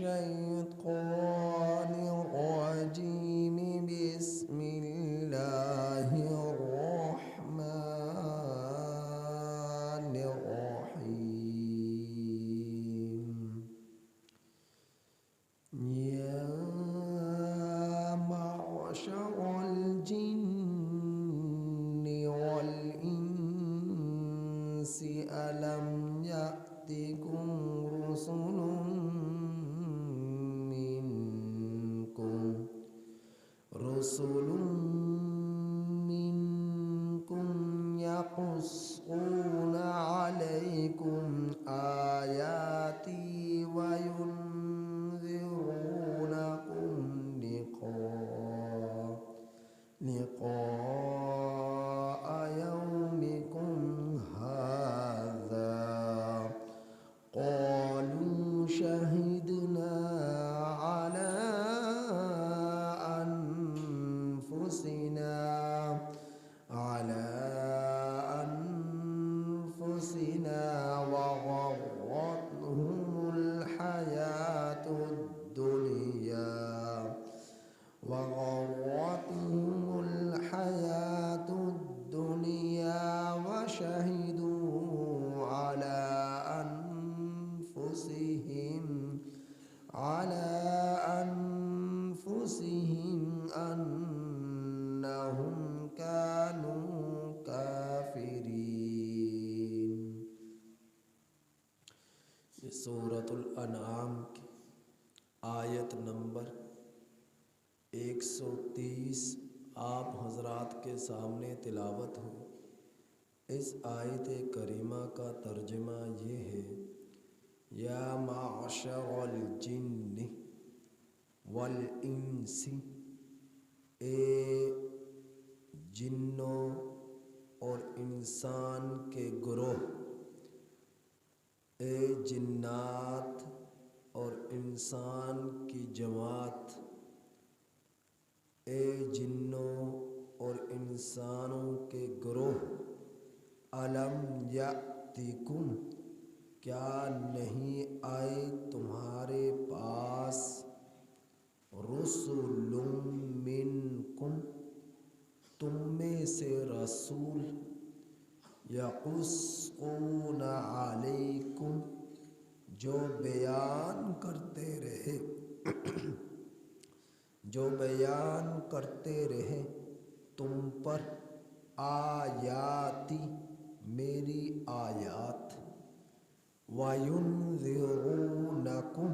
الشيطان الرجيم. بسم الله الرحمن الرحيم. يا معشر الجن والإنس ألم يأتكم رسل منكم يقصون عليكم آياتي وينذرونكم لقاء يومكم هذا. قالوا شهدنا على أنفسنا وغرتهم الحياة الدنيا وشهدوا على أنفسهم أنهم كانوا کافرین. یہ سورۃ الانعام کی آیت نمبر 130 آپ حضرات کے سامنے تلاوت ہو. اس آیت کریمہ کا ترجمہ یہ ہے: یا معشر الجن والانس، اے جنوں اور انسان کے گروہ، اے جنات اور انسان کی جماعت، اے جنوں اور انسانوں کے گروہ، الم یأتکم، کیا نہیں آئے تمہارے پاس، رسل منکم، تم میں سے رسول، یقصون علیکم، جو بیان کرتے رہے تم پر، آیاتی، میری آیات، وَيُنذِرُونَكُمْ،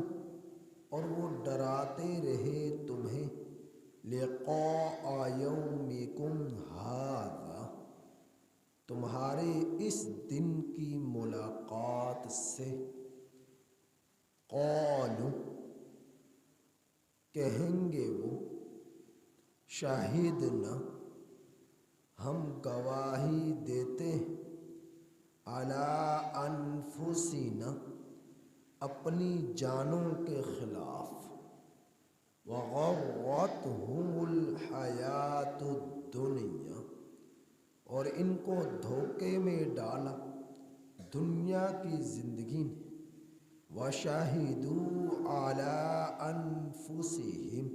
اور وہ ڈراتے رہے تمہیں، لقاء یومکم ھذا، تمہارے اس دن کی ملاقات سے. قالوا، کہیں گے وہ، شہدنا، ہم گواہی دیتے ہیں، علی انفسنا، اپنی جانوں کے خلاف، وغرتہم الحیات الدنیا، اور ان کو دھوکے میں ڈالا دنیا کی زندگی نے، وشہدوا علی انفسہم،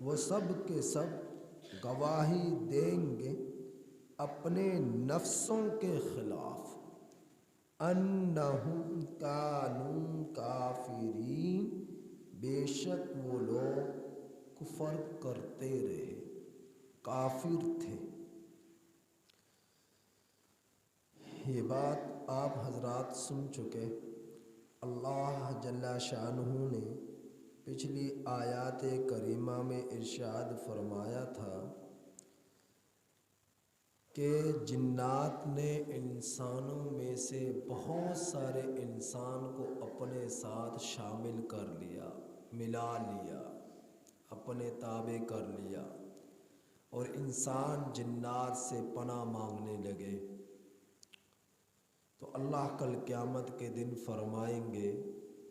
وہ سب کے سب گواہی دیں گے اپنے نفسوں کے خلاف، انہم کانوا کافرین، بے شک وہ لوگ کفر کرتے رہے، کافر تھے. یہ بات آپ حضرات سن چکے. اللہ جل شانہ نے پچھلی آیات کریمہ میں ارشاد فرمایا تھا کہ جنات نے انسانوں میں سے بہت سارے انسان کو اپنے ساتھ شامل کر لیا، ملا لیا، اپنے تابع کر لیا، اور انسان جنات سے پناہ مانگنے لگے. تو اللہ کل قیامت کے دن فرمائیں گے،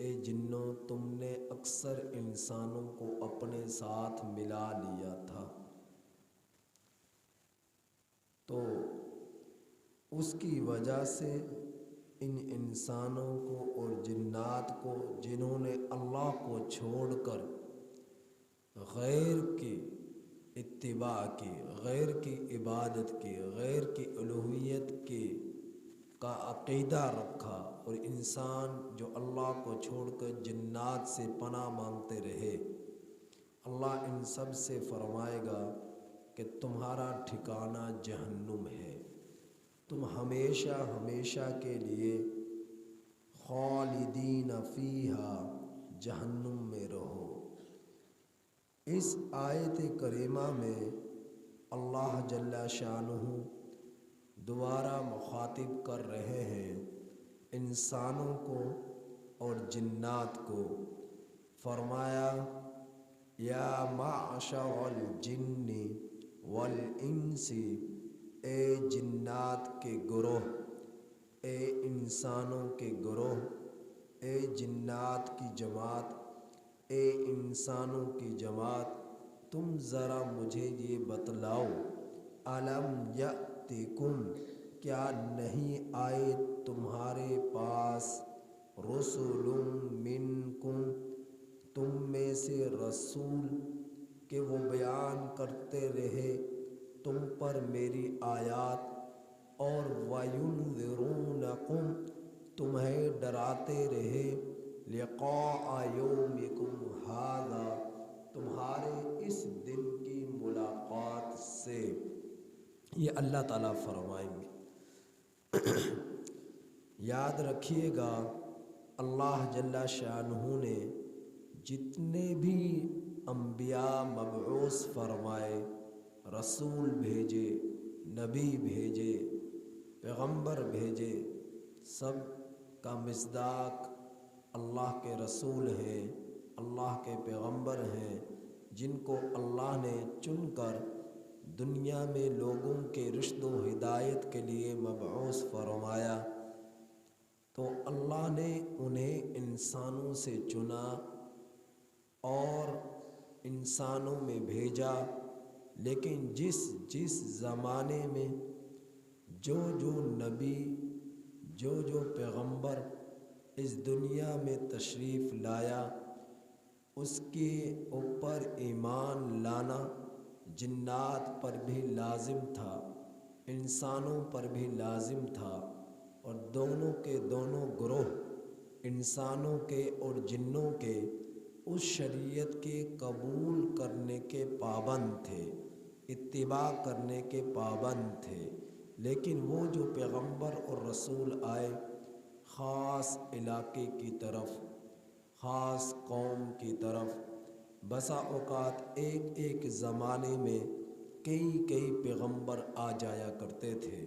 اے جنوں، تم نے اکثر انسانوں کو اپنے ساتھ ملا لیا تھا، تو اس کی وجہ سے ان انسانوں کو اور جنات کو جنہوں نے اللہ کو چھوڑ کر غیر کی اتباع کی، غیر کی عبادت کی، غیر کی الوہیت کی کا عقیدہ رکھا، اور انسان جو اللہ کو چھوڑ کر جنات سے پناہ مانگتے رہے، اللہ ان سب سے فرمائے گا کہ تمہارا ٹھکانہ جہنم ہے، تم ہمیشہ ہمیشہ کے لیے خالدین فیہا جہنم میں رہو۔ اس آیت کریمہ میں اللہ جل شانہ دوبارہ مخاطب کر رہے ہیں انسانوں کو اور جنات کو، فرمایا یا معشر الجن والانس، اے جنات کے گروہ، اے انسانوں کے گروہ، اے جنات کی جماعت، اے انسانوں کی جماعت، تم ذرا مجھے یہ بتلاؤ، الم یأتکم، کیا نہیں آئے تمہارے پاس، رسل منکم، تم میں سے رسول، کہ وہ بیان کرتے رہے تم پر میری آیات، اور وَيُنذِرُونَكُمْ، تمہیں ڈراتے رہے، لقاء یومکم ھذا، تمہارے اس دن کی ملاقات سے۔ یہ اللہ تعالیٰ فرمائیں گے۔ یاد رکھیے گا اللہ جل شانہ نے جتنے بھی انبیاء مبعوث فرمائے، رسول بھیجے، نبی بھیجے، پیغمبر بھیجے، سب کا مصداق اللہ کے رسول ہیں، اللہ کے پیغمبر ہیں، جن کو اللہ نے چن کر دنیا میں لوگوں کے رشد و ہدایت کے لیے مبعوث فرمایا، تو اللہ نے انہیں انسانوں سے چنا اور انسانوں میں بھیجا، لیکن جس زمانے میں جو نبی، جو پیغمبر اس دنیا میں تشریف لایا، اس کے اوپر ایمان لانا جنات پر بھی لازم تھا، انسانوں پر بھی لازم تھا، اور دونوں کے دونوں گروہ انسانوں کے اور جنوں کے اس شریعت کے قبول کرنے کے پابند تھے، اتباع کرنے کے پابند تھے، لیکن وہ جو پیغمبر اور رسول آئے خاص علاقے کی طرف، خاص قوم کی طرف، بسا اوقات ایک زمانے میں کئی پیغمبر آ جایا کرتے تھے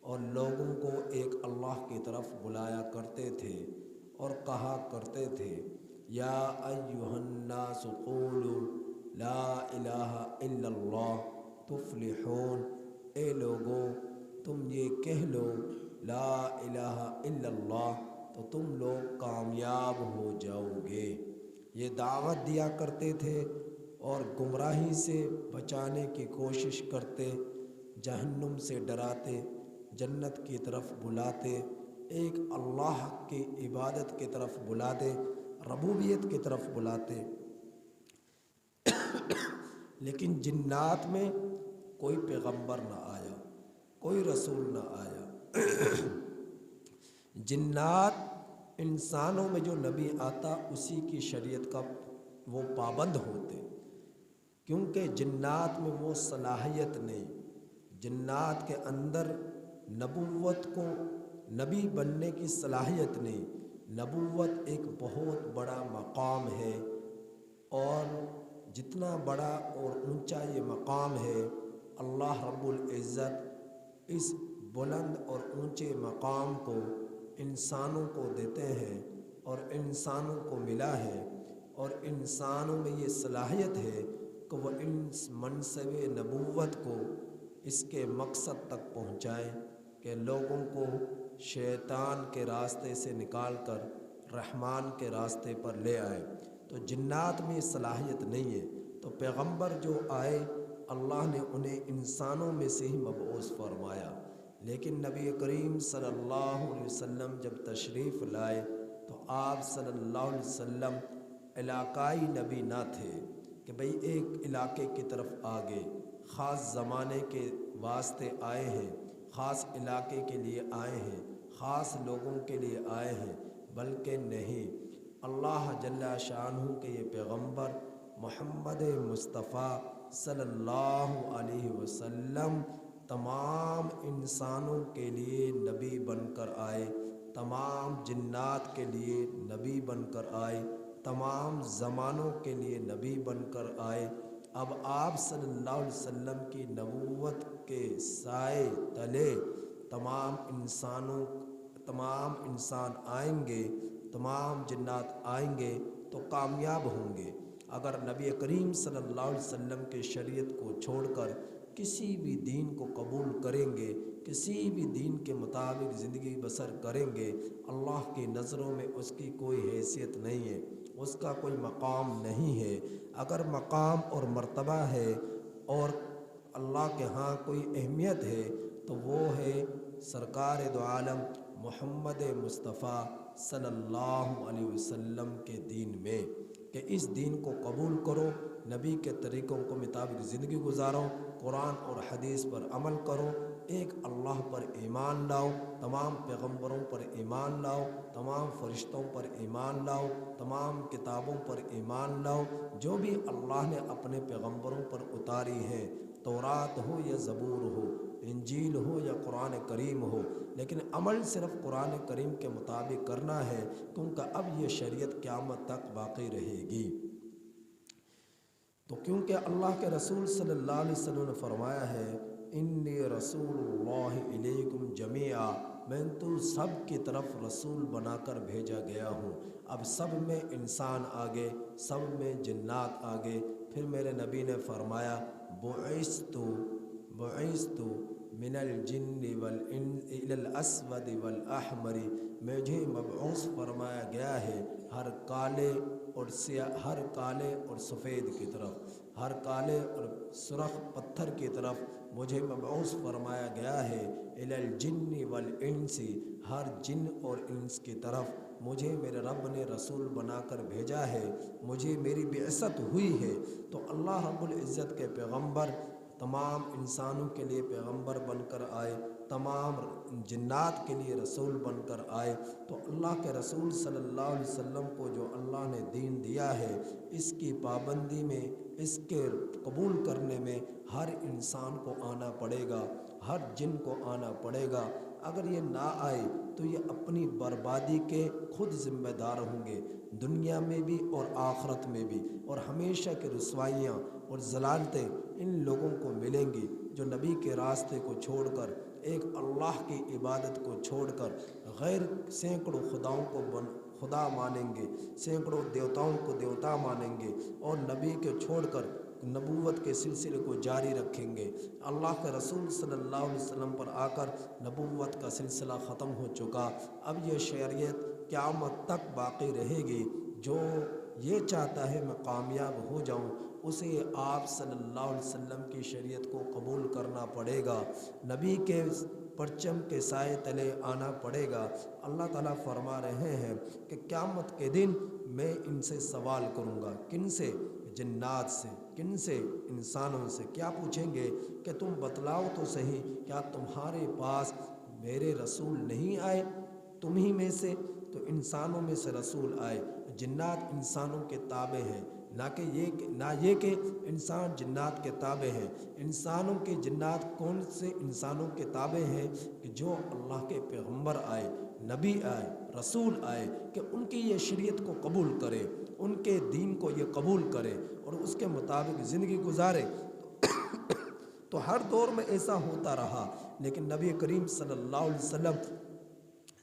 اور لوگوں کو ایک اللہ کی طرف بلایا کرتے تھے اور کہا کرتے تھے یا ایھا الناس قولوا لا الہ الا اللہ تفلحون، اے لوگوں تم یہ کہہ لو لا الہ الا اللہ تو تم لوگ کامیاب ہو جاؤ گے۔ یہ دعوت دیا کرتے تھے اور گمراہی سے بچانے کی کوشش کرتے، جہنم سے ڈراتے، جنت کی طرف بلاتے، ایک اللہ کی عبادت کی طرف بلاتے، ربوبیت کی طرف بلاتے، لیکن جنات میں کوئی پیغمبر نہ آیا، کوئی رسول نہ آیا۔ جنات انسانوں میں جو نبی آتا اسی کی شریعت کا وہ پابند ہوتے، کیونکہ جنات میں وہ صلاحیت نہیں، جنات کے اندر نبوت کو، نبی بننے کی صلاحیت نہیں۔ نبوت ایک بہت بڑا مقام ہے، اور جتنا بڑا اور اونچا یہ مقام ہے، اللہ رب العزت اس بلند اور اونچے مقام کو انسانوں کو دیتے ہیں، اور انسانوں کو ملا ہے، اور انسانوں میں یہ صلاحیت ہے کہ وہ اس منصب نبوت کو اس کے مقصد تک پہنچائیں کہ لوگوں کو شیطان کے راستے سے نکال کر رحمان کے راستے پر لے آئے۔ تو جنات میں صلاحیت نہیں ہے، تو پیغمبر جو آئے اللہ نے انہیں انسانوں میں سے ہی مبعوث فرمایا، لیکن نبی کریم صلی اللہ علیہ وسلم جب تشریف لائے تو آپ صلی اللہ علیہ وسلم علاقائی نبی نہ تھے کہ بھئی ایک علاقے کی طرف آگے خاص زمانے کے واسطے آئے ہیں، خاص علاقے کے لیے آئے ہیں، خاص لوگوں کے لیے آئے ہیں، بلکہ نہیں، اللہ جل شانہ کے یہ پیغمبر محمد مصطفیٰ صلی اللہ علیہ وسلم تمام انسانوں کے لیے نبی بن کر آئے، تمام جنات کے لیے نبی بن کر آئے، تمام زمانوں کے لیے نبی بن کر آئے۔ اب آپ صلی اللہ علیہ وسلم کی نبوت کے سائے تلے تمام انسان آئیں گے، تمام جنات آئیں گے تو کامیاب ہوں گے۔ اگر نبی کریم صلی اللہ علیہ وسلم کے شریعت کو چھوڑ کر کسی بھی دین کو قبول کریں گے، کسی بھی دین کے مطابق زندگی بسر کریں گے، اللہ کی نظروں میں اس کی کوئی حیثیت نہیں ہے، اس کا کوئی مقام نہیں ہے۔ اگر مقام اور مرتبہ ہے اور اللہ کے ہاں کوئی اہمیت ہے تو وہ ہے سرکار دو عالم محمد مصطفیٰ صلی اللہ علیہ وسلم کے دین میں، کہ اس دین کو قبول کرو، نبی کے طریقوں کو مطابق زندگی گزارو، قرآن اور حدیث پر عمل کرو، ایک اللہ پر ایمان لاؤ، تمام پیغمبروں پر ایمان لاؤ، تمام فرشتوں پر ایمان لاؤ، تمام کتابوں پر ایمان لاؤ جو بھی اللہ نے اپنے پیغمبروں پر اتاری ہے، تورات ہو یا زبور ہو، انجیل ہو یا قرآن کریم ہو، لیکن عمل صرف قرآن کریم کے مطابق کرنا ہے، کیونکہ اب یہ شریعت قیامت تک باقی رہے گی۔ تو کیونکہ اللہ کے رسول صلی اللہ علیہ وسلم نے فرمایا ہے، انی رسول اللہ علیکم جمیعا، میں تو سب کی طرف رسول بنا کر بھیجا گیا ہوں۔ اب سب میں انسان آگے، سب میں جنات آگے۔ پھر میرے نبی نے فرمایا، بعثت من الجن والانس الی الاسود والاحمر، مجھے مبعوث فرمایا گیا ہے ہر کالے اور سیاہ، ہر کالے اور سفید کی طرف، ہر کالے اور سرخ پتھر کی طرف مجھے مبعوث فرمایا گیا ہے، الی الجن والانس، ہر جن اور انس کی طرف مجھے میرے رب نے رسول بنا کر بھیجا ہے، مجھے میری بعثت ہوئی ہے۔ تو اللہ رب العزت کے پیغمبر تمام انسانوں کے لیے پیغمبر بن کر آئے، تمام جنات کے لیے رسول بن کر آئے۔ تو اللہ کے رسول صلی اللہ علیہ وسلم کو جو اللہ نے دین دیا ہے، اس کی پابندی میں، اس کے قبول کرنے میں ہر انسان کو آنا پڑے گا، ہر جن کو آنا پڑے گا۔ اگر یہ نہ آئے تو یہ اپنی بربادی کے خود ذمہ دار ہوں گے، دنیا میں بھی اور آخرت میں بھی، اور ہمیشہ کی رسوائیاں اور ضلالتیں ان لوگوں کو ملیں گی جو نبی کے راستے کو چھوڑ کر، ایک اللہ کی عبادت کو چھوڑ کر غیر سینکڑوں خداؤں کو خدا مانیں گے، سینکڑوں دیوتاؤں کو دیوتا مانیں گے، اور نبی کے چھوڑ کر نبوت کے سلسلے کو جاری رکھیں گے۔ اللہ کے رسول صلی اللہ علیہ وسلم پر آ کر نبوت کا سلسلہ ختم ہو چکا، اب یہ شریعت قیامت تک باقی رہے گی۔ جو یہ چاہتا ہے میں کامیاب ہو جاؤں، اسے آپ صلی اللہ علیہ وسلم کی شریعت کو قبول کرنا پڑے گا، نبی کے پرچم کے سائے تلے آنا پڑے گا۔ اللہ تعالیٰ فرما رہے ہیں کہ قیامت کے دن میں ان سے سوال کروں گا، کن سے؟ جنات سے۔ کن سے؟ انسانوں سے۔ کیا پوچھیں گے کہ تم بتلاؤ تو صحیح، کیا تمہارے پاس میرے رسول نہیں آئے تم ہی میں سے؟ تو انسانوں میں سے رسول آئے، جنات انسانوں کے تابع ہیں، نہ یہ کہ انسان جنات کے تابع ہیں۔ انسانوں کے جنات کون سے انسانوں کے تابع ہیں؟ کہ جو اللہ کے پیغمبر آئے، نبی آئے، رسول آئے، کہ ان کی یہ شریعت کو قبول کرے، ان کے دین کو یہ قبول کرے اور اس کے مطابق زندگی گزارے۔ تو ہر دور میں ایسا ہوتا رہا، لیکن نبی کریم صلی اللہ علیہ وسلم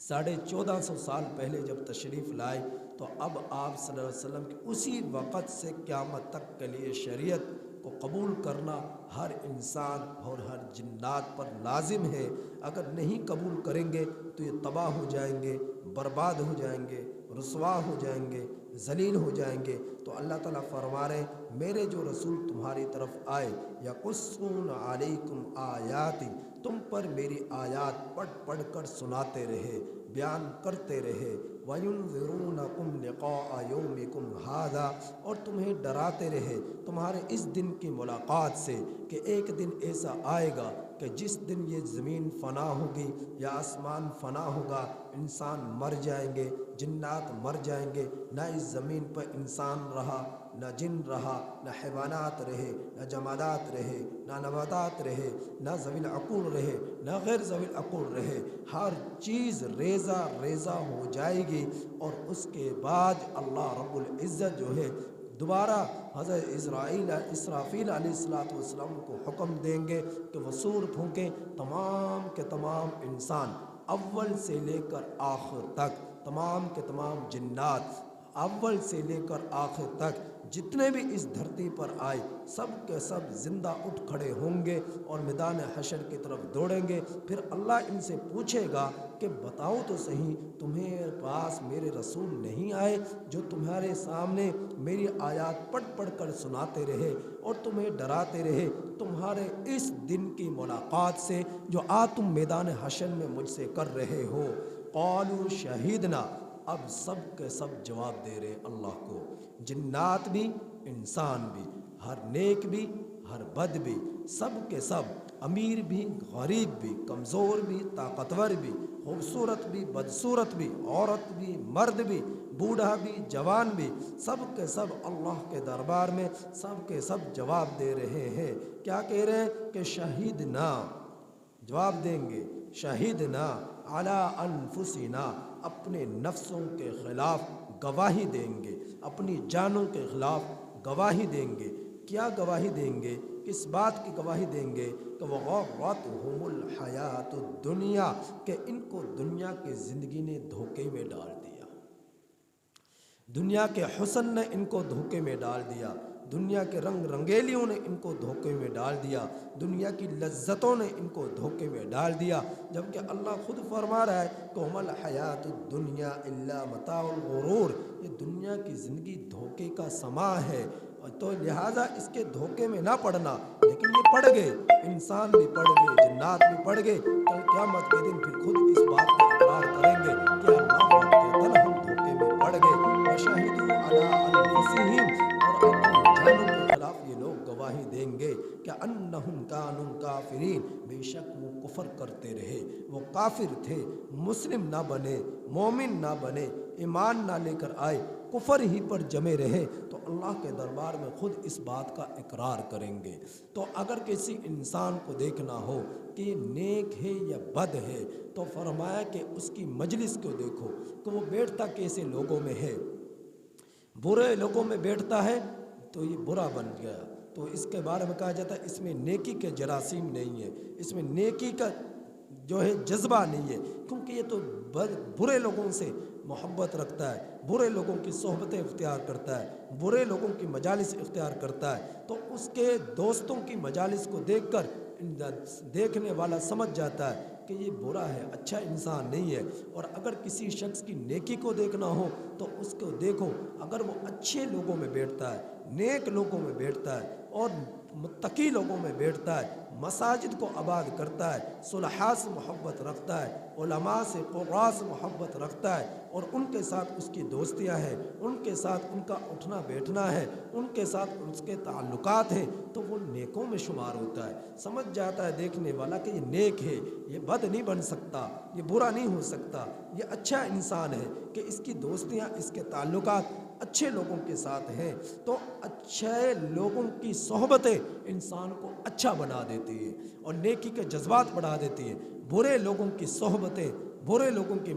1450 سال پہلے جب تشریف لائے تو اب آپ صلی اللہ علیہ وسلم کی اسی وقت سے قیامت تک کے لیے شریعت کو قبول کرنا ہر انسان اور ہر جنات پر لازم ہے۔ اگر نہیں قبول کریں گے تو یہ تباہ ہو جائیں گے، برباد ہو جائیں گے، رسوا ہو جائیں گے، ذلیل ہو جائیں گے۔ تو اللہ تعالیٰ فرما رہے ہیں، میرے جو رسول تمہاری طرف آئے، یقصون علیکم آیاتی، تم پر میری آیات پڑھ پڑھ کر سناتے رہے، بیان کرتے رہے۔ وَيُنذِرُونَكُمْ لِقَاءَ يَوْمِكُمْ هَذَا، اور تمہیں ڈراتے رہے تمہارے اس دن کی ملاقات سے کہ ایک دن ایسا آئے گا کہ جس دن یہ زمین فنا ہوگی یا آسمان فنا ہوگا، انسان مر جائیں گے، جنات مر جائیں گے، نہ اس زمین پر انسان رہا، نہ جن رہا، نہ حیوانات رہے، نہ جمادات رہے، نہ نباتات رہے، نہ ذوی العقول رہے، نہ غیر ذوی العقول رہے، ہر چیز ریزہ ریزہ ہو جائے گی۔ اور اس کے بعد اللہ رب العزت جو ہے دوبارہ حضرت اسرافیل علیہ السلام کو حکم دیں گے کہ وہ سور پھونکیں، تمام کے تمام انسان اول سے لے کر آخر تک، تمام کے تمام جنات اول سے لے کر آخر تک جتنے بھی اس دھرتی پر آئے سب کے سب زندہ اٹھ کھڑے ہوں گے اور میدان حشر کی طرف دوڑیں گے۔ پھر اللہ ان سے پوچھے گا کہ بتاؤ تو صحیح، تمہیں پاس میرے رسول نہیں آئے جو تمہارے سامنے میری آیات پڑھ پڑھ کر سناتے رہے اور تمہیں ڈراتے رہے تمہارے اس دن کی ملاقات سے جو آج تم میدان حشر میں مجھ سے کر رہے ہو؟ قالوا شہیدنا، اب سب کے سب جواب دے رہے اللہ کو، جنات بھی، انسان بھی، ہر نیک بھی، ہر بد بھی، سب کے سب، امیر بھی، غریب بھی، کمزور بھی، طاقتور بھی، خوبصورت بھی، بدصورت بھی، عورت بھی، مرد بھی، بوڑھا بھی، جوان بھی، سب کے سب اللہ کے دربار میں سب کے سب جواب دے رہے ہیں۔ کیا کہہ رہے ہیں کہ شہیدنا، جواب دیں گے، شہیدنا علی انفسنا، اپنے نفسوں کے خلاف گواہی دیں گے، اپنی جانوں کے خلاف گواہی دیں گے۔ کیا گواہی دیں گے؟ کس بات کی گواہی دیں گے؟ کہ وغرتہم الحیات الدنیا، کہ ان کو دنیا کی زندگی نے دھوکے میں ڈال دیا، دنیا کے حسن نے ان کو دھوکے میں ڈال دیا، دنیا کے رنگ رنگیلیوں نے ان کو دھوکے میں ڈال دیا، دنیا کی لذتوں نے ان کو دھوکے میں ڈال دیا، جبکہ اللہ خود فرما رہا ہے کہ وَمَا الْحَيَاةُ الدُّنْيَا إِلَّا مَتَاعُ الْغُرُورِ، یہ دنیا کی زندگی دھوکے کا سما ہے، تو لہٰذا اس کے دھوکے میں نہ پڑنا۔ لیکن یہ پڑ گئے، انسان بھی پڑ گئے، جنات بھی پڑ گئے، کل قیامت کے دن پھر خود اس بات کا اقرار کریں گے کہ اللہ اکبر، ہم دھوکے میں پڑ گئے۔ وَشَهِدُوا عَلَىٰ أَنفُسِهِمْ، اور اپنی جانوں کے خلاف یہ لوگ گواہی دیں گے کہ انہم کانوا کافرین، بے شک وہ کفر کرتے رہے، وہ کافر تھے، مسلم نہ بنے، مومن نہ بنے، ایمان نہ لے کر آئے، کفر ہی پر جمے رہے، تو اللہ کے دربار میں خود اس بات کا اقرار کریں گے۔ تو اگر کسی انسان کو دیکھنا ہو کہ یہ نیک ہے یا بد ہے، تو فرمایا کہ اس کی مجلس کو دیکھو کہ وہ بیٹھتا کیسے لوگوں میں ہے۔ برے لوگوں میں بیٹھتا ہے تو یہ برا بن گیا، تو اس کے بارے میں کہا جاتا ہے اس میں نیکی کے جراثیم نہیں ہے، اس میں نیکی کا جو ہے جذبہ نہیں ہے، کیونکہ یہ تو برے لوگوں سے محبت رکھتا ہے، برے لوگوں کی صحبتیں اختیار کرتا ہے، برے لوگوں کی مجالس اختیار کرتا ہے، تو اس کے دوستوں کی مجالس کو دیکھ کر دیکھنے والا سمجھ جاتا ہے کہ یہ برا ہے، اچھا انسان نہیں ہے۔ اور اگر کسی شخص کی نیکی کو دیکھنا ہو تو اس کو دیکھو، اگر وہ اچھے لوگوں میں بیٹھتا ہے، نیک لوگوں میں بیٹھتا ہے اور متقی لوگوں میں بیٹھتا ہے، مساجد کو آباد کرتا ہے، صلحاء سے محبت رکھتا ہے، علماء سے قراء سے محبت رکھتا ہے، اور ان کے ساتھ اس کی دوستیاں ہیں، ان کے ساتھ ان کا اٹھنا بیٹھنا ہے، ان کے ساتھ اس کے تعلقات ہیں، تو وہ نیکوں میں شمار ہوتا ہے۔ سمجھ جاتا ہے دیکھنے والا کہ یہ نیک ہے، یہ بد نہیں بن سکتا، یہ برا نہیں ہو سکتا، یہ اچھا انسان ہے کہ اس کی دوستیاں، اس کے تعلقات اچھے لوگوں کے ساتھ ہیں۔ تو اچھے لوگوں کی صحبتیں انسان کو اچھا بنا دیتی ہے اور نیکی کے جذبات بڑھا دیتی ہے۔ برے لوگوں کی صحبتیں، برے لوگوں کی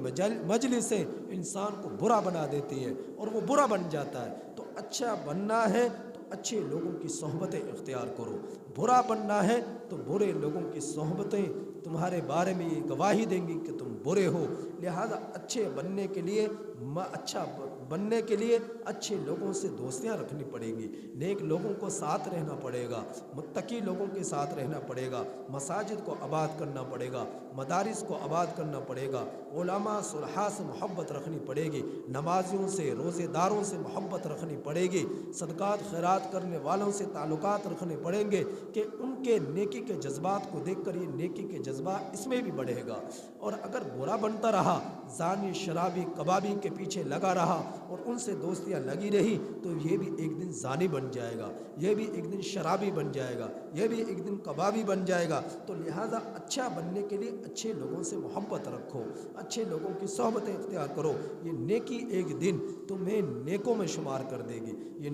مجلسیں انسان کو برا بنا دیتی ہیں اور وہ برا بن جاتا ہے۔ تو اچھا بننا ہے تو اچھے لوگوں کی صحبتیں اختیار کرو، برا بننا ہے تو برے لوگوں کی صحبتیں تمہارے بارے میں یہ گواہی دیں گی کہ تم برے ہو، لہذا اچھے بننے کے لیے اچھے لوگوں سے دوستیاں رکھنی پڑیں گی، نیک لوگوں کو ساتھ رہنا پڑے گا، متقی لوگوں کے ساتھ رہنا پڑے گا، مساجد کو آباد کرنا پڑے گا، مدارس کو آباد کرنا پڑے گا، علماء صلحاء سے محبت رکھنی پڑے گی، نمازیوں سے روزے داروں سے محبت رکھنی پڑے گی، صدقات خیرات کرنے والوں سے تعلقات رکھنے پڑیں گے کہ ان کے نیکی کے جذبات کو دیکھ کر یہ نیکی کے جذبہ اس میں بھی بڑھے گا۔ اور اگر برا بنتا رہا، زانی شرابی کبابی کے پیچھے لگا رہا اور ان سے دوستیاں لگی رہی تو یہ بھی ایک دن زانی بن جائے گا، یہ بھی ایک دن شرابی بن جائے گا، یہ بھی ایک دن کبابی بن جائے گا۔ تو لہٰذا اچھا بننے کے لیے اچھے لوگوں سے محبت رکھو، اچھے لوگوں کی صحبتیں اختیار کرو، یہ نیکی ایک دن تمہیں نیکوں میں شمار کر دے گی، یہ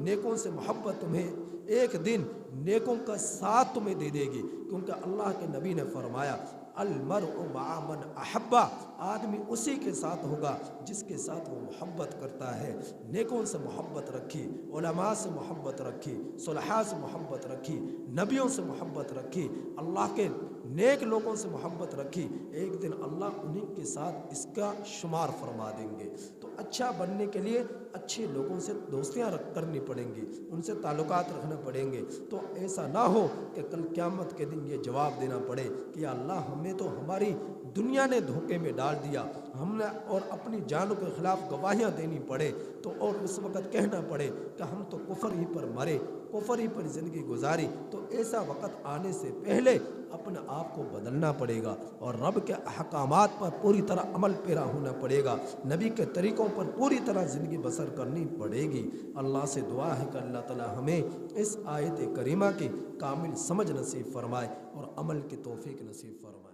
نیکوں سے محبت تمہیں ایک دن نیکوں کا ساتھ تمہیں دے دے گی، کیونکہ اللہ کے نبی نے فرمایا المرء مع من احبہ، آدمی اسی کے ساتھ ہوگا جس کے ساتھ وہ محبت کرتا ہے۔ نیکوں سے محبت رکھی، علماء سے محبت رکھی، صلحاء سے محبت رکھی، نبیوں سے محبت رکھی، اللہ کے نیک لوگوں سے محبت رکھی، ایک دن اللہ انہیں کے ساتھ اس کا شمار فرما دیں گے۔ تو اچھا بننے کے لیے اچھے لوگوں سے دوستیاں کرنی پڑیں گی، ان سے تعلقات رکھنے پڑیں گے، تو ایسا نہ ہو کہ کل قیامت کے دن یہ جواب دینا پڑے کہ یا اللہ ہمیں تو ہماری دنیا نے دھوکے میں ڈال دیا، ہم نے اور اپنی جانوں کے خلاف گواہیاں دینی پڑے تو اور اس وقت کہنا پڑے کہ ہم تو کفر ہی پر مرے، کفر ہی پر زندگی گزاری۔ تو ایسا وقت آنے سے پہلے اپنے آپ کو بدلنا پڑے گا اور رب کے احکامات پر پوری طرح عمل پیرا ہونا پڑے گا، نبی کے طریقوں پر پوری طرح زندگی بسر کرنی پڑے گی۔ اللہ سے دعا ہے کہ اللہ تعالی ہمیں اس آیت کریمہ کی کامل سمجھ نصیب فرمائے اور عمل کی توفیق نصیب فرمائے۔